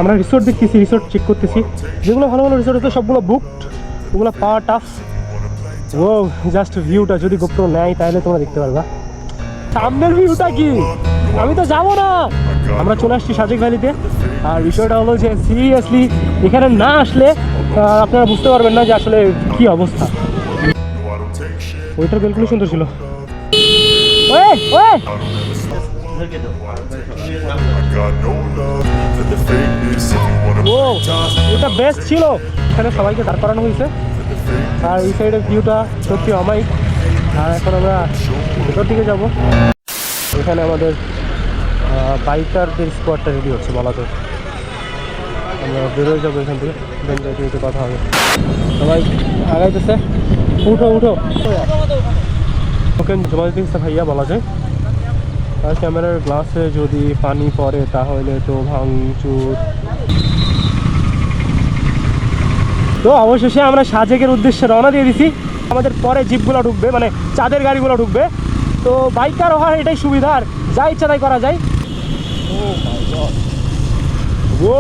আমরা রিসোর্ট দেখতেছি, resort check করতেছি, যেগুলো ভালো ভালো রিসোর্ট হতো সবগুলো বুকড, ওগুলো পাওয়া টাফ। ও জাস্ট ভিউটা যদি গোপ্রো নেয় তাহলে তোমরা দেখতে পারবা সামনের ভিউটা কি, আমি তো যাবো না। আমরা চলে আসছি সাজেক ভ্যালিতে। আর বিষয়টা হলো যে সিরিয়াসলি এখানে না আসলে আপনারা বুঝতে পারবেন না যে আসলে কি অবস্থা। ওইটার বেলকুনি সুন্দর ছিল। ওই ওই ও এটা বেস্ট ছিল, এখানে সবাইকে দাঁড় করানো হয়েছে। আর এই সাইডের ভিউটা সত্যি অমায়িক। আর এখন আমরা ভেতর দিকে যাব। এখানে আমাদের বাইকারদের স্কোয়াডটা রেডি হচ্ছে বলা যায়। আমরা বেরোয় যাবো এখান থেকে, দেন যাইতে কথা হবে। সবাই আগাইতেছে, উঠো উঠো। ওকে জমা দিতে ভাইয়া বলা যায়। আর ক্যামেরার গ্লাসে যদি পানি পড়ে তাহলে তো ভাঙচুর। তো অবশেষে আমরা সাজেকের উদ্দেশ্যে রওনা দিয়ে দিছি। আমাদের পরে জিপগুলো ঢুকবে, মানে চাঁদের গাড়িগুলো ঢুকবে। তো বাইকার হওয়ার এটাই সুবিধা, আর যা ইচ্ছা তাই করা যায়। ও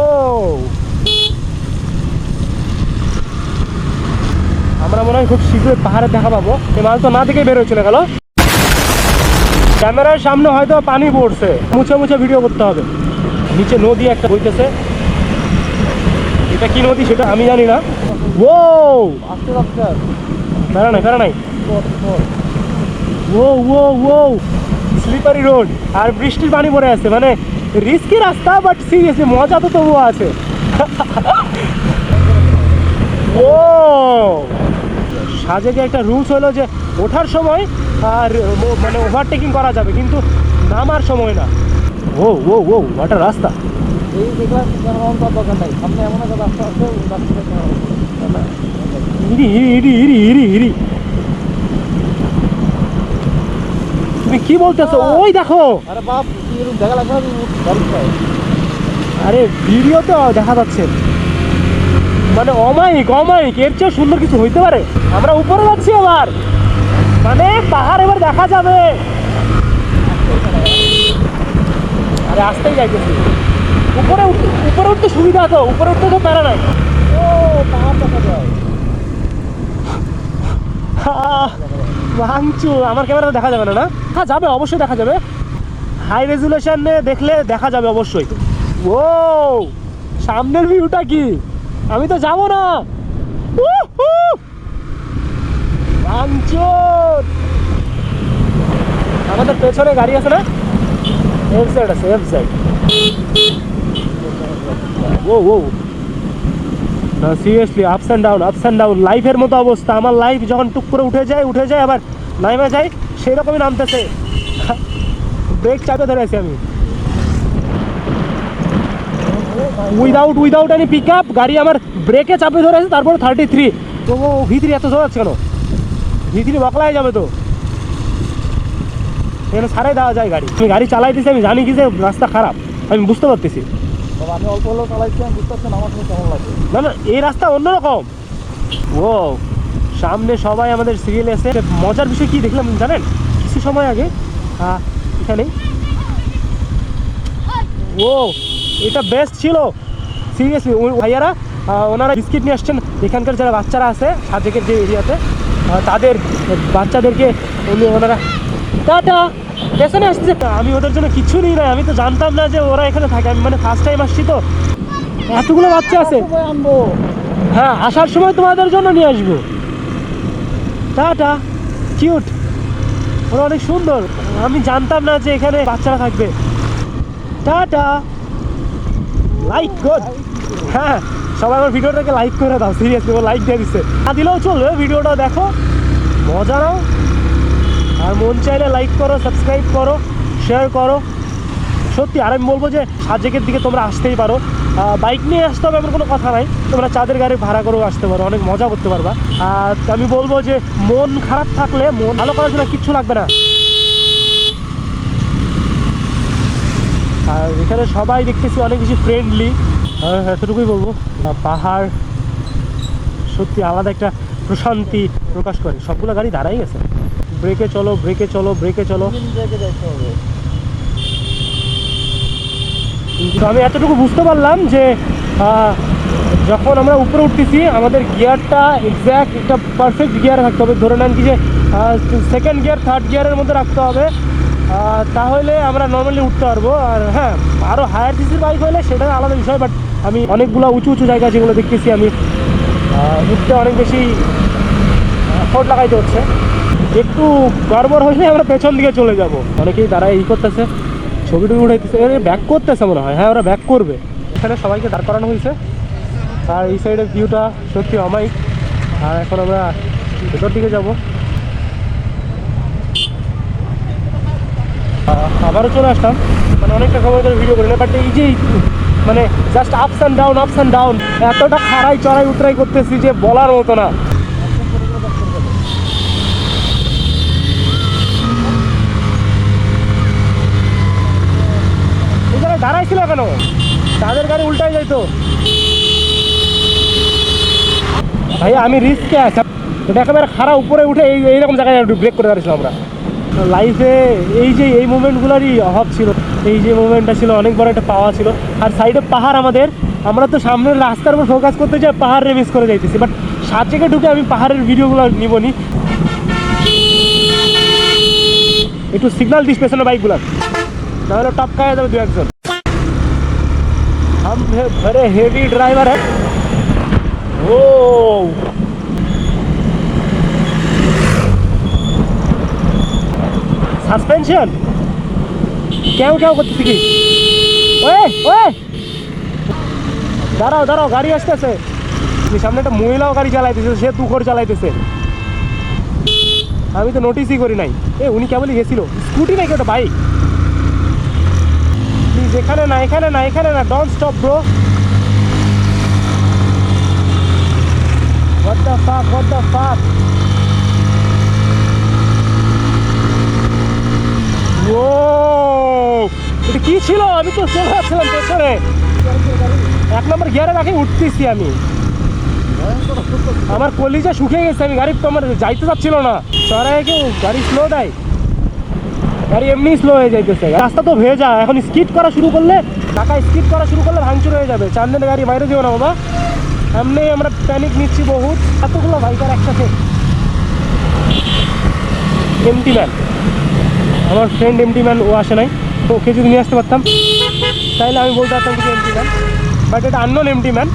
আমরা মনে হয় খুব শীঘ্রই পাহাড়ে দেখা পাবো। এই মাল তো না থেকে বেরোয় চলে গেল। ক্যামেরার সামনে হয়তো পানি পড়ছে, মুছে মুছে ভিডিও করতে হবে। নিচে নদী একটা বইতেছে, এটা কি নদী সেটা আমি জানি না। ও ফেরা নাই ফেরা নাই। ও ও ও স্লিপারি রোড আর বৃষ্টির পানি পড়ে আছে, মানে রিস্কি রাস্তা, বাট সিরিয়াসলি মজা তো তবুও আছে। ও সাজেকে একটা রুলস হলো যে ওঠার সময় আর মানে ওভারটেকিং করা যাবে, কিন্তু নামার সময় না। ও ও ও ওটা রাস্তা তুমি কি বলতেছো? ওই দেখো, আরে ভিডিওতে দেখা যাচ্ছে, মানে অমায়িক অমায়িক, এর চেয়ে সুন্দর কিছু হইতে পারে? আমরা উপরে যাচ্ছি এবার, মানে পাহাড় এবার দেখা যাবে। আরে আসতেই যাইতেছি, উপরে উপরে উঠতে সুবিধা, তো উপরে উঠতে তো প্যারা নাই। ও পাহাড় দেখা যায়, ভাঙচুর। আমার ক্যামেরাতে দেখা যাবে না? না হ্যাঁ যাবে, অবশ্যই দেখা যাবে। হাই রেজুলেশনে দেখলে দেখা যাবে অবশ্যই। ও সামনের ভিউটা কি, আমি তো যাবো না। ভাঙচুর। আমাদের পেছনে গাড়ি আছে না, এফ সাইড আছে, এফ সাইড। ও ও seriously ups and down, ups and down, লাইফের মতো অবস্থা। আমার লাইফ যখন টুক করে উঠে যায় আবার নামে যায়, সেই রকমই নামতেছে। ব্রেক চাপে ধরে আছি আমি, উইদাউট এনি পিক আপ। গাড়ি আমার ব্রেকে চাপে ধরে আছে, তারপর 33। তো ভিতরে এত জোর আছে কেন? ভিতরে বকলাই যাবে তো, এখানে সারাই দেওয়া যায় গাড়ি। আমি গাড়ি চালাইতেছি, আমি জানি কি যে রাস্তা খারাপ, আমি বুঝতে পারতেছি। আমি অল্প হলেও চালাইছি, আমি বুঝতে পারছি আমার কাছে কেমন লাগে। না না এই রাস্তা অন্যরকম। ও সামনে সবাই আমাদের সিরিয়াল এসে। মজার বিষয় কি দেখলাম জানেন? কিছু সময় আগে এখানে ও এটা বেস্ট ছিল সিরিয়াসলি। ওই ভাইয়ারা ওনারা বিস্কিট নিয়ে আসছেন। এখানকার যারা বাচ্চারা আছে সাজেকের যে এরিয়াতে, তাদের বাচ্চাদেরকে ওনারা টাটা পেছনে আসছে। আমি ওদের জন্য কিছু নিই না, আমি তো জানতাম না যে ওরা এখানে থাকে। আমি মানে ফার্স্ট টাইম আসছি, তো এতগুলো বাচ্চা আছে। আনবো, হ্যাঁ আসার সময় তোমাদের জন্য নিয়ে আসবো। টাটা, কিউট, ওরা অনেক সুন্দর। আমি জানতাম না যে এখানে বাচ্চারা থাকবে। Tata, like good. হ্যাঁ সবাই আমার ভিডিওটাকে লাইক করে দাও, সিরিয়াসলি ও লাইক দিয়ে দিচ্ছে। না দিলেও চলবে, ভিডিওটা দেখো, মজা নাও। আর মন চাইলে লাইক করো, সাবস্ক্রাইব করো, শেয়ার করো। সত্যি আর আমি বলবো যে সাজেকের দিকে তোমরা আসতেই পারো। বাইক নিয়ে আসতে হবে এমন কোনো কথা নাই, তোমরা চাঁদের গাড়ি ভাড়া করেও আসতে পারো, অনেক মজা করতে পারবা। আর আমি বলবো যে মন খারাপ থাকলে, মন ভালো করার জন্য কিচ্ছু লাগবে না। আর এখানে সবাই দেখতেছি অনেক বেশি ফ্রেন্ডলি, এতটুকুই বলবো। পাহাড় সত্যি আলাদা একটা প্রশান্তি প্রকাশ করে। সবগুলো গাড়ি দাঁড়াই গেছে। ব্রেকে চলো, ব্রেকে চলো, ব্রেকে চলো। তো আমি এতটুকু বুঝতে পারলাম যে যখন আমরা উপরে উঠতেছি আমাদের গিয়ারটা এক্স্যাক্ট একটা পারফেক্ট গিয়ারে থাকতে হবে। ধরে নেন কি যে সেকেন্ড গিয়ার থার্ড গিয়ারের মধ্যে রাখতে হবে, তাহলে আমরা নর্মালি উঠতে পারবো। আর হ্যাঁ, আরও হায়ার সিসির বাইক হলে সেটা আলাদা বিষয়, বাট আমি অনেকগুলো উঁচু উঁচু জায়গা যেগুলো দেখতেছি আমি উঠতে অনেক বেশি এফোর্ট লাগাইতে হচ্ছে। একটু গড়বড় হলে আমরা পেছন দিকে চলে যাব। অনেকেই তারা এই করতেছে, ছবি টবি উঠাইতেছে, ব্যাক করতেছে মনে হয়। হ্যাঁ, ওরা ব্যাক করবে। এখানে সবাইকে দাঁড় করানো হয়েছে, আর এই সাইডের ভিউটা সত্যি অমায়িক। আর এখন আমরা ভেতর দিকে যাব। আবারও চলে আসলাম, মানে অনেকটা সময় ধরে ভিডিও করি না, বাট এই যে মানে জাস্ট আপস অ্যান্ড ডাউন এতটা খাড়াই চড়াই উতরাই করতেছি যে বলার মতো না। এই জায়গায় দাঁড়াইছিল কেন? তাদের গাড়ি উল্টাই যাইতো। ভাইয়া আমি রিস্কে আছি, এটা একেবারে খাড়া উপরে উঠে এইরকম জায়গায় ব্রেক করে দাঁড়িয়েছিলাম আমরা। লাইফে এই মুভমেন্টগুলোরই অভাব ছিল। এই যে মুভমেন্টটা ছিল অনেক বড় একটা পাওয়া ছিল। আর সাইডে পাহাড় আমাদের, আমরা তো সামনের রাস্তার উপর ফোকাস করতে যাই, পাহাড়ে মিস করে যাইতেছি। বাট সাত জায়গায় ঢুকে আমি পাহাড়ের ভিডিওগুলো নিব নি। একটু সিগন্যাল দিস পেছনে বাইকগুলো, নাহলে টপ খাওয়া যাবে দু একজন। हम बड़े हेवी ड्राइवर है। ओ সাসপেনশন কেউ করতেছি কি? ওয়ে ওয়ে দাঁড়াও, গাড়ি আসতেছে। সামনে একটা মহিলাও গাড়ি চালাইতেছে, সে তুখর চালাইতেছে। আমি তো নোটিসই করি নাই। উনি কেবলই গেছিল, স্কুটি নাকি ওটা বাইক? প্লিজ এখানে না, don't stop bro. What the fuck? ও এটা কি ছিল? আমি তো চলে যাচ্ছিলাম পেছনে, 1 নম্বর গিয়ারে রাখি উঠতেছি আমি। আমার কলিজা শুকিয়ে গেছে, আমি গাড়ি তো আমার যাইতে চাচ্ছিল না। চড়াই কেউ গাড়ি স্লো দেয়, গাড়ি এমনি স্লো হয়ে যাইতেছে। রাস্তা তো ভেজা, এখন স্কিড করা শুরু করলে ভাঙচুর হয়ে যাবে। চান্দের গাড়ি বাইরে যেও না বাবা। এমনি আমরা প্যানিক নিচ্ছি বহুত, এতগুলো বাইকার একসাথে। এমটি ম্যান, আমার ফ্রেন্ড এমটি ম্যান, ও আসে নাই। তো ওকে যদি নিয়ে আসতে পারতাম তাহলে আমি বলতে পারতাম কিছু এমটি ম্যান, বাট এটা আননোন এমটি ম্যান।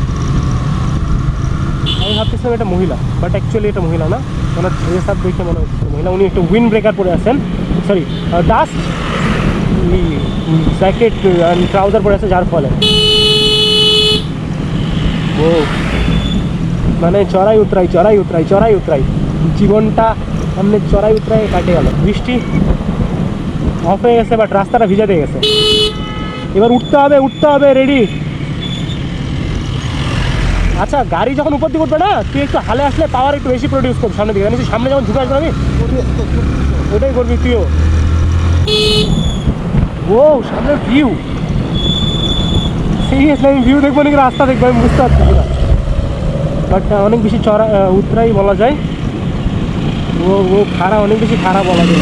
আমি ভাবতেছিলাম এটা মহিলা, বাট অ্যাকচুয়ালি এটা মহিলা না। ওনার ড্রেস আপ দেখে মনে হচ্ছে মহিলা। উনি একটু উইন্ড ব্রেকার পরে আছেন, sorry dust jacket and trouser পরে আছে, যার ফলে ও মানে চড়াই উতরাই জীবনটা সামনে চড়াই উতরাই কাটে গেল। বৃষ্টি অফ হয়ে গেছে, বাট রাস্তাটা ভিজা দিয়ে গেছে। এবার উঠতে হবে, রেডি। আচ্ছা, গাড়ি যখন উপর দিকে উঠবে না, তুই একটু হালে আসলে পাওয়ার একটু বেশি প্রডিউস করবি সামনে দিকে। সামনে যখন ঢুকে আসবে আমি ওটাই করবি তুইও। ও সামনের ভিউ, সিরিয়াসলি আমি ভিউ দেখবো নাকি রাস্তা দেখবো আমি বুঝতে পারছি না। বাট অনেক বেশি উতরাই বলা যায়। ও খাড়া, অনেক বেশি খাড়া বলা যায়,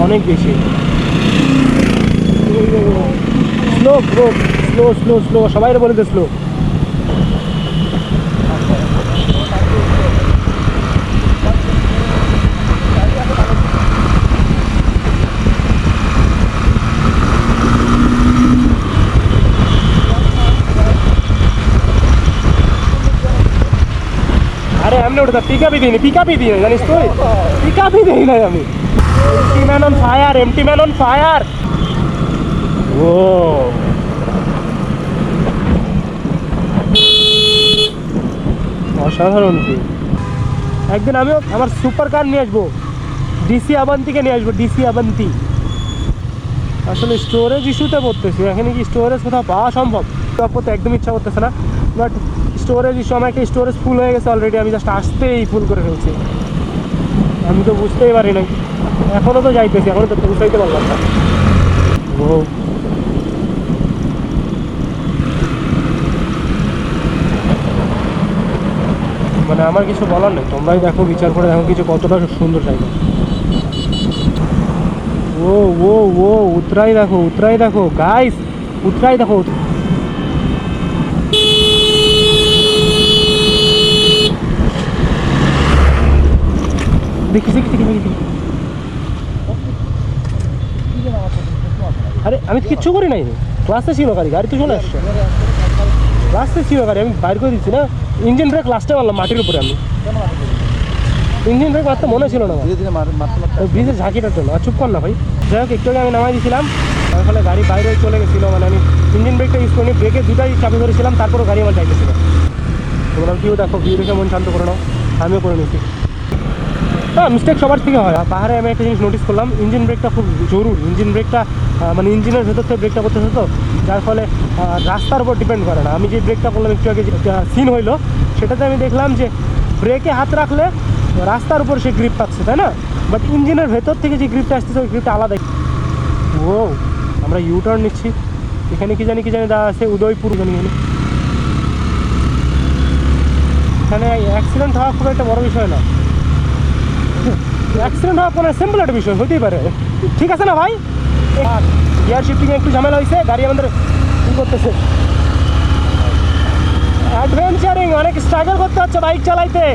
অনেক বেশি স্লো। সবাই বলে দে স্লো। আরে এমনি ওটা পিকআপই দিই না, জানিস তুই? পিকআপই দিই নাই আমি। এমটি ম্যান অন ফায়ার। ও অসাধারণ কি! একদিন আমিও আমার সুপার কার নিয়ে আসবো, ডিসি আবান্তিকে নিয়ে আসবো। আসলে স্টোরেজ ইস্যুতে পড়তেছি। এখানে কি স্টোরেজ কোথাও পাওয়া সম্ভব? করতে একদম ইচ্ছা করতেছে না, বাট স্টোরেজ ইস্যু। আমার একটা স্টোরেজ ফুল হয়ে গেছে অলরেডি, আমি জাস্ট আসতেই ফুল করে ফেলছি। আমি তো বুঝতেই পারি নাই, এখনও তো যাইতেছি, এখনও তো পৌঁছাইতে পারলাম না। ও মানে আমার কিছু বলার নেই, তোমরাই দেখো, বিচার করে দেখো কিছু কতটা সুন্দর জায়গা। ও উতরাই দেখো গাইস, উতরাই দেখো দেখি দেখি দেখি দেখি আরে আমি তো কিচ্ছু করি নাই ক্লাসে ছিল গাড়ি গাড়ি তো চলে আসছে লাস্টে ছিল গাড়ি আমি বাইর করে দিচ্ছি না ইঞ্জিন ব্রেক লাস্টে মারলাম মাটির উপরে আমি ইঞ্জিন ব্রেক মারতে মনে ছিল না ব্রিজের ঝাঁকিটার জন্য চুপ কর না ভাই যাই হোক একটু আগে আমি নামাই দিয়েছিলাম তার ফলে গাড়ি বাইরে চলে গেছিলো মানে আমি ইঞ্জিন ব্রেকটা ইউজ করিনি ব্রেকে দুটাই চাপে ধরেছিলাম তারপরও গাড়ি আমার যাইতেছিল তোমরা ভিউ দেখো ভিউ দেখে মন শান্ত করে নাও আমিও করে নিয়েছি হ্যাঁ মিস্টেক সবার থেকে হয় আর পাহাড়ে আমি একটা জিনিস নোটিস করলাম ইঞ্জিন ব্রেকটা খুব জরুরি ইঞ্জিন ব্রেকটা মানে ইঞ্জিনের ভেতর থেকে ব্রেকটা করতেছে তো যার ফলে রাস্তার উপর ডিপেন্ড করে না আমি যে ব্রেকটা করলাম একটু আগে সিন হইলো সেটাতে আমি দেখলাম যে ব্রেকে হাত রাখলে রাস্তার উপর সে গ্রিপ পাচ্ছে তাই না বাট ইঞ্জিনের ভেতর থেকে যে গ্রিপটা আসতেছে ওই গ্রিপটা আলাদা ও আমরা ইউটার্ন নিচ্ছি এখানে কি জানি দেওয়া আছে উদয়পুর জানি এখানে অ্যাক্সিডেন্ট হওয়া খুব একটা বড় বিষয় না অ্যাক্সিডেন্ট হওয়া কোনো সিম্পল একটা বিষয় হতেই পারে ঠিক আছে না ভাই গিয়ার শিফটিংয়ে একটু ঝামেলা হয়েছে গাড়ি আমাদের কী করতেছে অ্যাডভেঞ্চারিং অনেক স্ট্রাগল করতে হচ্ছে বাইক চালাইতে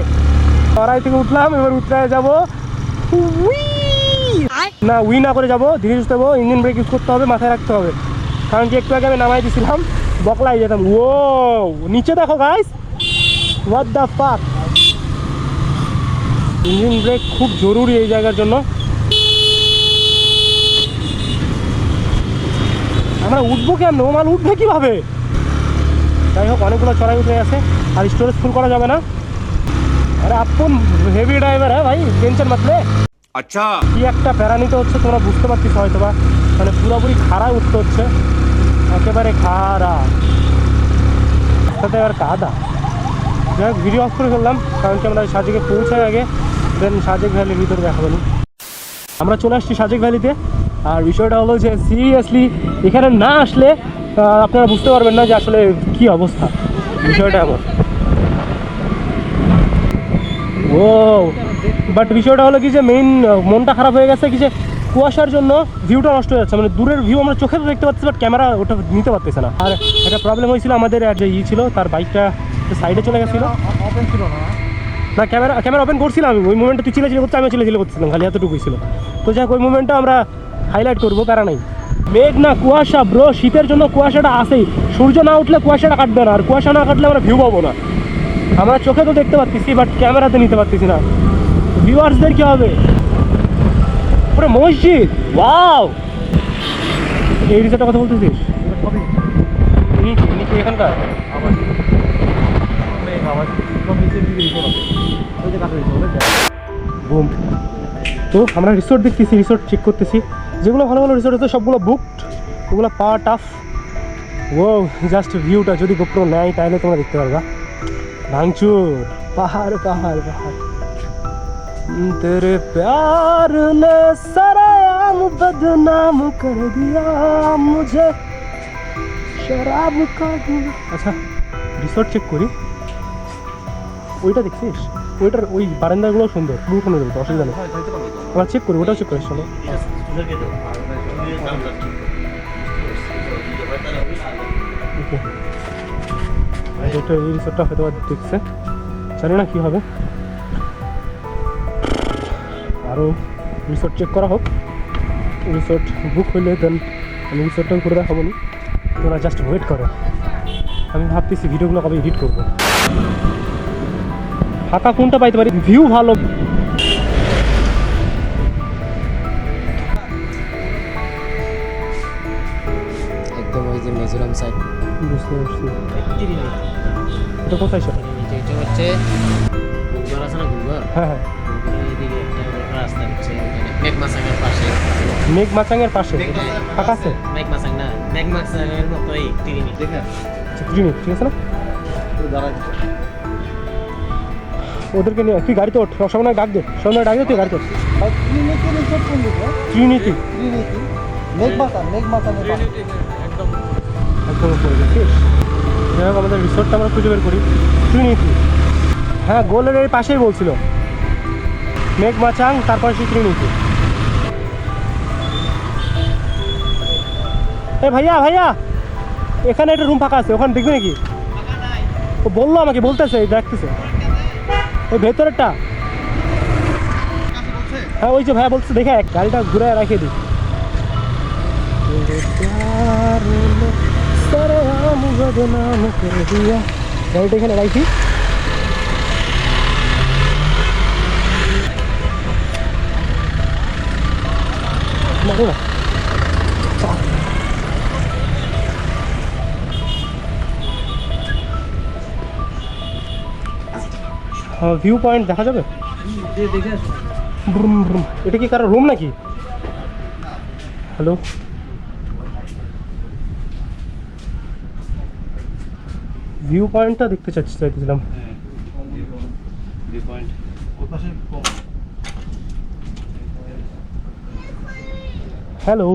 চড়াই থেকে উঠলাম এবার উতরায় যাবো না উই না করে যাবো ধীরে সুস্থে যাবো ইঞ্জিন ব্রেক ইউজ করতে হবে মাথায় রাখতে হবে কারণ কি একটু আগে আমি নামাই দিয়েছিলাম বকলাই যেতাম ও নিচে দেখো guys what the fuck engine brake খুব জরুরি এই জায়গার জন্য আমরা উঠবো কেন ও মাল উঠবে কীভাবে যাই হোক অনেকগুলো চড়াই উঠে গেছে আর স্টোরেজ ফুল করা যাবে না আরে আপন হেভি ড্রাইভার হ্যাঁ ভাই টেনশন মাতলে আচ্ছা কি একটা প্যারা নিতে হচ্ছে তোমরা বুঝতে পারছিস হয়তো বা মানে পুরোপুরি খাড়ায় উঠতে হচ্ছে একেবারে খাড়া সাথে এবার কাদা যাই হোক ভিডিও অফ করে ফেললাম কারণ কি আমরা সাজেকে পৌঁছাই আগে দেন সাজেক ভ্যালির ভিতরে দেখাবেন আমরা চলে আসছি সাজেক ভ্যালিতে আর বিষয়টা হলো যে সিরিয়াসলি এখানে না আসলে আপনারা বুঝতে পারবেন না যে আসলে কি অবস্থা বিষয়টা এমন ও বাট বিষয়টা হলো কি যে মেইন মনটা খারাপ হয়ে গেছে কি যে কুয়াশার জন্য ভিউটা নষ্ট হয়ে যাচ্ছে মানে দূরের ভিউ আমরা চোখে তো দেখতে পাচ্ছি বাট ক্যামেরা ওটা নিতে পারতেছে না আর একটা প্রবলেম হয়েছিল আমাদের যে ছিল তার বাইকটা সাইডে চলে গেছিলো ওপেন ছিল না ক্যামেরা ওপেন করছিলাম আমি ওই মুভমেন্টটা তুই চিলেছিল করছি আমি চিলেছিল করছিলাম খালি এতটুকুই ছিল তো যাক ওই মুভমেন্টটা আমরা হাইলাইট করবো প্যারা নাই মেঘ না কুয়াশা ব্রো শীতের জন্য কুয়াশাটা আসেই সূর্য না উঠলে কুয়াশাটা কাটবে না আর কুয়াশা না কাটলে আমরা ভিউ পাবো না আমরা চোখে তো দেখতে পাচ্ছি বাট ক্যামেরাতে নিতে পারতেছি না ভিউয়ার্সদের কি হবে পুরো মসজিদ ওয়াও এই রিসোর্টের কথা বলতেছিস এখানকার বুম তো আমরা রিসোর্ট দেখতেছি রিসোর্ট চেক করতেছি যেগুলো ভালো ভালো রিসোর্ট আছে সবগুলো বুকড ওগুলো পাওয়া টাফ ও জাস্ট ভিউটা যদি গোপ্রো নেয় তাহলে তোমরা দেখতে পারবা ভাঙচুর পাহাড় পাহাড় পাহাড় तेरे प्यार ने सरेआम बदनाम कर दिया मुझे शराब का আচ্ছা রিসোর্ট চেক করি ওইটা দেখছিস ওইটার ওই বারান্দাগুলো সুন্দর পুরোখানে যাবে অসুবিধা নেই আমরা চেক করি ওটাও চেক করিস চলো ওইটা এই রিসোর্টটা হয়তো দেখছে জানি না কী হবে আরও রিসোর্ট চেক করা হোক রিসোর্ট বুক হইলে দেন আমি রিসোর্টটাও করে দেখাবো না তোরা জাস্ট ওয়েট করো আমি ভাবতেছি ভিডিওগুলো কবে এডিট করবো ফাঁকা কোনটা পাইতে পারি ভিউ ভালো একদম ওই যে মিজোরাম সাইড বুঝতে পারছি এটা কোথায় সেটা এটা হচ্ছে গুলবার আছে না গুলবার হ্যাঁ হ্যাঁ এইদিকে একটা রাস্তা হচ্ছে মেঘমাসাঙ্গের পাশে মেঘমাচাঙের পাশে ফাঁকা আছে মেঘমাসাং না মেঘমাসাঙ্গের মতোই টিরিনি দেখে আচ্ছা ক্লিনিক ঠিক আছে না দাঁড়াই ওদেরকে নিয়ে তুই গাড়িতে ওঠ সবাই ডাক দে সবাই ডাক দে তুই গাড়িতে ওঠ ট্রিনিটি রিসোর্ট কোন দিকে ট্রিনিটি ট্রিনিটি মেঘমাতা একদম উপরে দেখছিস যাই হোক আমাদের রিসোর্টটা আমরা খুঁজে বের করি ট্রিনিটি হ্যাঁ গোলের এই পাশেই বলছিল মেঘমাচাং তারপর সেই ট্রিনিটি এ ভাইয়া ভাইয়া এখানে একটা রুম ফাঁকা আছে, ওখানে দেখবে নাকি? ও বললো আমাকে, বলতেছে, দেখতেছে ওই ভেতরেরটা। হ্যাঁ ওই যে ভাইয়া বলছে, দেখে গাড়িটা ঘুরে রাখিয়ে দিই। গাড়িটা এখানে রাখি। ভিউ পয়েন্ট দেখা যাবে? ব্রুম ব্রুম। এটা কি কারো রুম নাকি? হ্যালো, ভিউ পয়েন্টটা দেখতে চাইছিলাম। হ্যালো,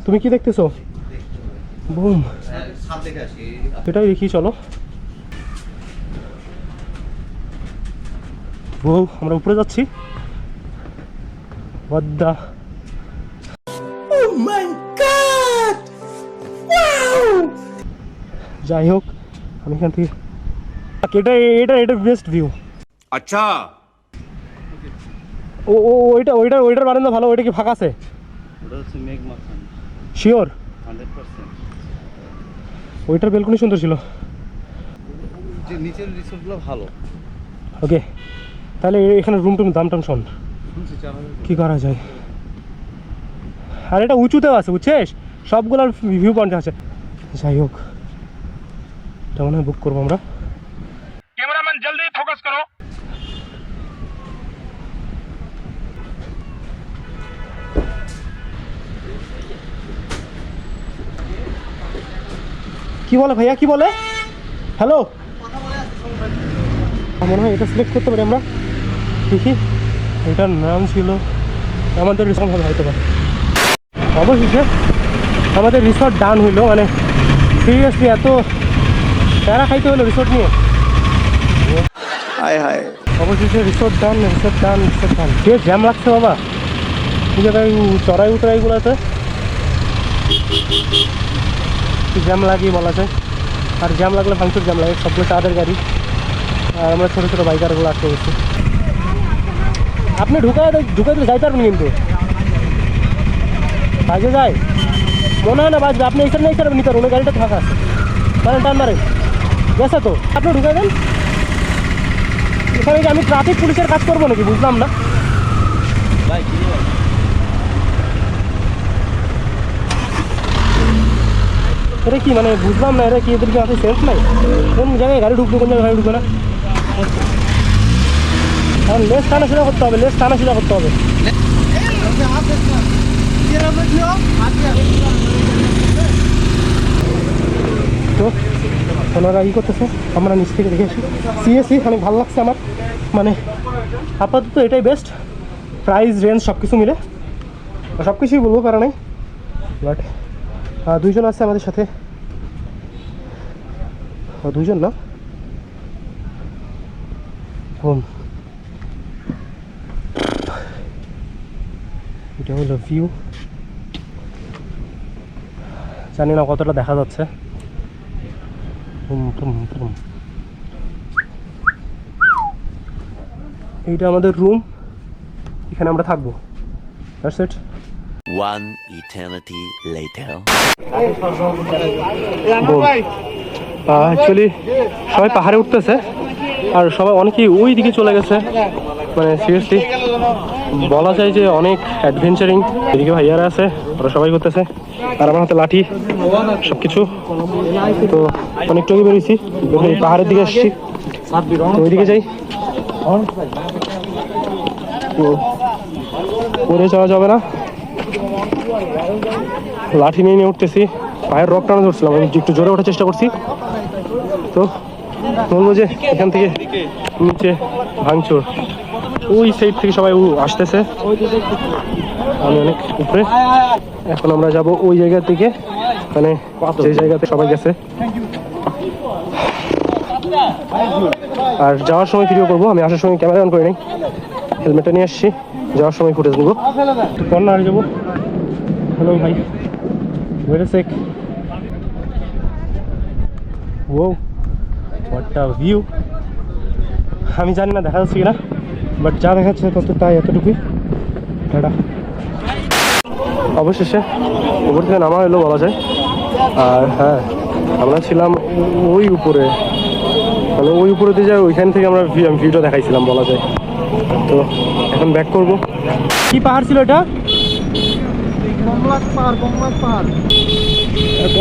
তুমি কি দেখতেছো? বুম, এটাই দেখি, চলো। ও আমরা উপরে যাচ্ছি। What the? Oh my God! Wow! যাই হোক, আমি এখান থেকে এটা বেস্ট ভিউ। अच्छा ও ও ওইটার বারান্দা ভালো। ওইটা কি ফাঁকা আছে? ওটা হচ্ছে মেঘমাখান শিওর? 100%। ওইটার বেলকনি সুন্দর ছিল। যে নিচের রিসোর্টগুলো ভালো। ওকে, তাহলে এখানে রুম টুম দাম টাম শোন, শুনছি 4000। কি করা যায়। আর এটা উঁচুতেও আছে, বুঝছিস? সবগুলোর ভিউ পয়েন্ট আছে। যাই হোক, এটা মনে হয় বুক করবো আমরা। कैमरामैन जल्दी फोकस करो। কি বলে ভাইয়া, কি বলে? হ্যালো, মনে হয় এটা সিলেক্ট করতে পারি আমরা। দেখি, এটার নাম ছিল আমাদের রিসর্ট হবে হয়তো বা। অবশেষে আমাদের রিসর্ট ডান হইলো। মানে সিরিয়াসলি এত প্যারা খাইতে হলো রিসর্ট নিয়ে। হায় হায়। অবশেষে রিসর্ট ডান। কে জ্যাম লাগছে বাবা এই জায়গায়, চড়াই উতরাইগুলোতে জ্যাম লাগিয়ে বলা যায়। আর জ্যাম লাগলে ভাঙচুর জ্যাম লাগে, সবগুলো চাঁদের গাড়ি, আর আমরা ছোটো ছোটো বাইকারগুলো আটকে গেছি। আপনি ঢুকাই দিলে যাইতে পারবেন, কিন্তু বাজে যায় মনে হয় না বাজবে। আপনি এইখানে এই নিতে পারবেন, ওই গাড়িটা ফাঁকা আছে। মারেন, টান মারেন, গেছে তো। আপনি ঢুকাই দেন। এখানে কি আমি ট্রাফিক পুলিশের কাজ করবো নাকি? বুঝলাম না। এটা কি মানে বুঝলাম না, এটা কি এদের কি আছে সেন্স নাই? কোন জায়গায় গাড়ি ঢুকবে, কোন জায়গায় গাড়ি ঢুকবে না? কারণ লেস টানাশোনা করতে হবে, লেস টানাশোনা করতে হবে। তো ওনারা ই করতেছে, আমরা নিচ থেকে দেখে আসি। সিএসি অনেক ভালো লাগছে আমার। মানে আপাতত এটাই বেস্ট, প্রাইস রেঞ্জ সব কিছু মিলে। সব কিছুই বলবো, কারণ নাই। বাট দুইজন আছে আমাদের সাথে, দুইজন না, এটা হলো ভিউ। জানি না কতটা দেখা যাচ্ছে। এইটা আমাদের রুম, এখানে আমরা থাকবো। That's it. One eternity later. Actually সবাই পাহাড়ে উঠতেছে, আর সবাই অনেকেই ওই দিকে চলে গেছে। মানে সিরিয়াসলি বলা যায় যে অনেক অ্যাডভেঞ্চারিং। এদিকে ভাইয়ারা আছে, ওরা সবাই করতেছে, আর আমার হাতে লাঠি সব কিছু। তো অনেকটু আগে বেরিয়েছি, পাহাড়ের দিকে আসছি, ওইদিকে যাই। তো পরে যাওয়া যাবে না, লাঠি নিয়ে উঠতেছি। পায়ের রক টানা ধরছিলাম, আমি একটু জোরে ওঠার চেষ্টা করছি। তো বলবো যে এখান থেকে নিচে ভাঙচুর, ওই সাইড থেকে সবাই আসতেছে, আমি অনেক উপরে। এখন আমরা যাব ওই জায়গার দিকে, মানে যে জায়গাতে সবাই গেছে। আর যাওয়ার সময় ভিডিও করবো। আমি আসার সময় ক্যামেরা অন করে নিই, হেলমেটটা নিয়ে আসছি, যাওয়ার সময় ফুটেজ নেবো। একটু পর না যাবো। হ্যালো ভাই, wait a sec. Oh what a view. আমি জানি না দেখা যাচ্ছে কিনা, বাট যা দেখাচ্ছে তত তাই, এতটুকুই। টাটা। অবশেষে উপর থেকে নামা এলো বলা যায়। আর হ্যাঁ, আমরা ছিলাম ওই উপরে, মানে ওই উপরে দিয়ে যায়, ওইখান থেকে আমরা ভিউটা দেখাইছিলাম বলা যায়। তো এখন ব্যাক করব। কি পাহাড় ছিল এটা?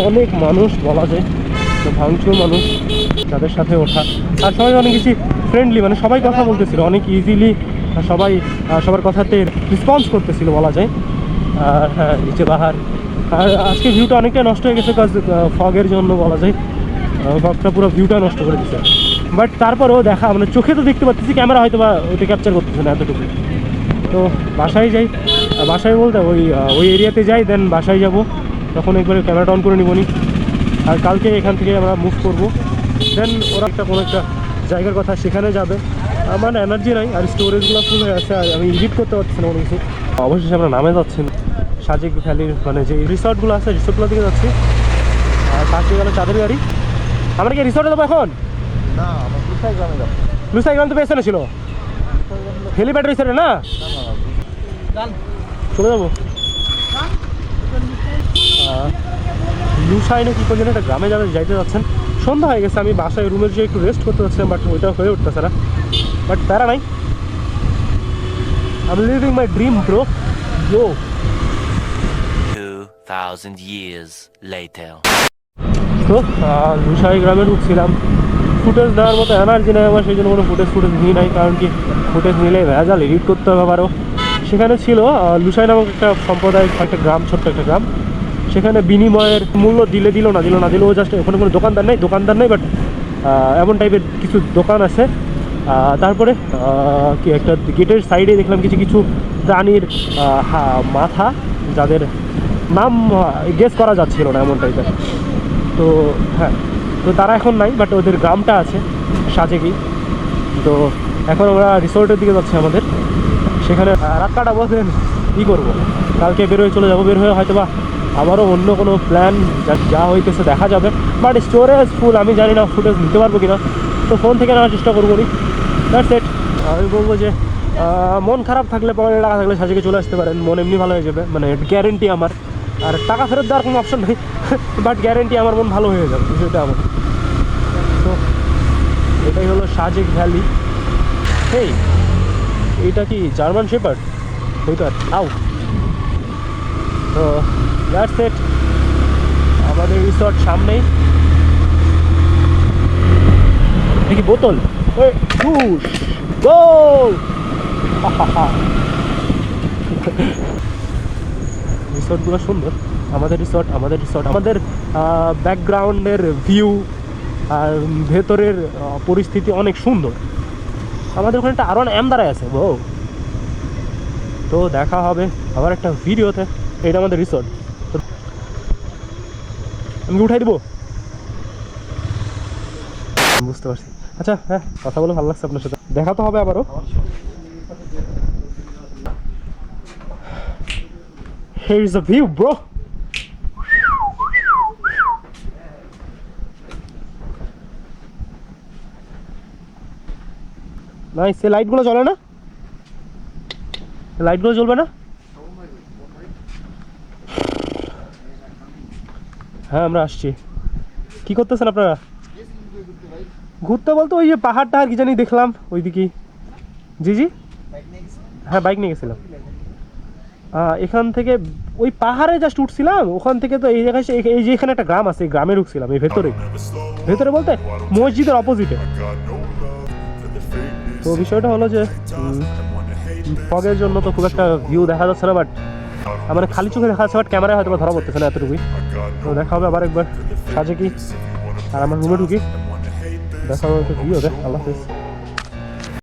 অনেক মানুষ বলা যায়, তো ভাঙচুর মানুষ, যাদের সাথে ওঠা। আর সবাই অনেক বেশি ফ্রেন্ডলি, মানে সবাই কথা বলতেছিল অনেক ইজিলি, সবাই সবার কথাতে রেসপন্স করতেছিল বলা যায়। আর হ্যাঁ, নিচে পাহাড়। আর আজকে ভিউটা অনেকটা নষ্ট হয়ে গেছে, কাজ ফগের জন্য বলা যায়। ফগটা পুরো ভিউটা নষ্ট করে দিচ্ছে। বাট তারপরেও দেখা, মানে চোখে তো দেখতে পাচ্ছি, ক্যামেরা হয়তো বা ওইটা ক্যাপচার করতেছে না এতটুকু। তো বাসায় যাই, বাসায় বলতে ওই এরিয়াতে যাই, দেন বাসায় যাব, তখন একবারে ক্যামেরাটা অন করে নিবনি। আর কালকে এখান থেকে আমরা মুভ করবো, দেন ওরা কোনো একটা জায়গার কথা, সেখানে যাবে। আমার এনার্জি নাই, আর স্টোরেজগুলো ফুল হয়ে আছে, আর আমি এডিট করতে পারছি না কোনো কিছু। অবশেষে আমরা নামে যাচ্ছি সাজেক ভ্যালির, মানে যে রিসর্টগুলো আছে রিসর্টগুলো দিকে যাচ্ছি। আর পাশে গেল চাঁদের গাড়ি। আমরা কি রিসর্টে যাবো এখন? না, আমার লুসাই গ্রামে যাবো। লুসাই গ্রাম তো পেছনে ছিল, হেলিপ্যাড রিসর্টে না? চলে যাবো লুসাই না কি কোন একটা গ্রামে যাইতে যাচ্ছেন। সন্ধ্যা হয়ে গেছে, আমি বাসায় রুমে যে একটু রেস্ট করতে যাচ্ছিলাম, বাট ওইটা হয়ে উঠতেছে না। বাট প্যারা নাই, I'm living my dream, bro. Yo. 2000 years later. তো লুসাই গ্রামে ঢুকছিলাম, ফুটেজ দেওয়ার মতো এনার্জি নেই আমার, সেই জন্য কোনো ফুটেজ নিই নাই। কারণ কি, ফুটেজ নিলে ভেজাল, এডিট করতে হবে আবারও। সেখানে ছিল লুসাই নামক একটা সম্প্রদায়ের একটা গ্রাম, ছোট্ট একটা গ্রাম। সেখানে বিনিময়ের মূল্য দিল না ও জাস্ট, ওখানে কোনো দোকানদার নেই, বাট এমন টাইপের কিছু দোকান আছে। তারপরে কি একটা গেটের সাইডে দেখলাম কিছু প্রাণীর মাথা, যাদের নাম গেস করা যাচ্ছিল না, এমন টাইপের। তো হ্যাঁ, তো তারা এখন নাই, বাট ওদের গ্রামটা আছে সাজেকি। তো এখন আমরা রিসোর্টের দিকে যাচ্ছি আমাদের, সেখানে রাত কাটাবো। দেন কী করবো, কালকে বের হয়ে চলে যাবো। বের হয়ে হয়তো বা আবারও অন্য কোনো প্ল্যান যা হইতেছে দেখা যাবে। বাট স্টোরেজ ফুল, আমি জানি না ফুটেজ নিতে পারবো কিনা, তো ফোন থেকে নেওয়ার চেষ্টা করবো নি। That's it. আমি বলবো যে মন খারাপ থাকলে, পরে টাকা থাকলে সাজেকে চলে আসতে পারেন, মন এমনি ভালো হয়ে যাবে, মানে গ্যারেন্টি আমার। আর টাকা ফেরত দেওয়ার কোনো অপশন নেই, বাট গ্যারেন্টি আমার মন ভালো হয়ে যাবে, বিষয়টা আমার। তো এটাই হলো সাজেক ভ্যালি। হেই, এইটা কি জার্মান শেপার্ড? ওইটা আউ। তো দ্যাটস ইট, আমাদের রিসর্ট সামনেই। দেখি বোতল, ওই পুশ গো। রিসর্টগুলো সুন্দর, আমাদের রিসর্ট আমাদের ব্যাকগ্রাউন্ডের ভিউ আর ভেতরের পরিস্থিতি অনেক সুন্দর। আমাদের ওখানে একটা আরন এম দাঁড়ায় আছে বউ। তো দেখা হবে আবার একটা ভিডিওতে। এটা আমাদের রিসর্ট, আমি উঠাই দিব, বুঝতে পারছি। আচ্ছা হ্যাঁ, কথা বলে ভালো লাগছে আপনার সাথে, দেখা তো হবে আবারও। Here is the view, bro. Nice. এই লাইটগুলো জ্বলে না? লাইটগুলো জ্বলবে না? হ্যাঁ, আমরা আসছি। কি করতেছেন আপনারা? ঘুরতে বলতে ওই যে পাহাড়টা আর কি জানি দেখলাম ওইদিকে। জি হ্যাঁ, বাইক নিয়ে গেছিলাম। এখান থেকে ওই পাহাড়ে জাস্ট উঠছিলাম, ওখান থেকে তো এই জায়গায় এই যে এখানে একটা গ্রাম আছে, এই গ্রামে ঢুকছিলাম। এই ভেতরে বলতে মসজিদের অপোজিটে। তো বিষয়টা হলো যে ফগের জন্য তো খুব একটা ভিউ দেখা যাচ্ছে না, বাট আমার খালি চোখে দেখা যাচ্ছে, বাট ক্যামেরায় হয়তো ধরা পড়তেছে না এতটুকুই। তো দেখা হবে আবার একবার সাজেকি, আর আমার রুমে ঢুকি, দেখা হবে ভিউ হবে। আল্লাহ হাফেজ।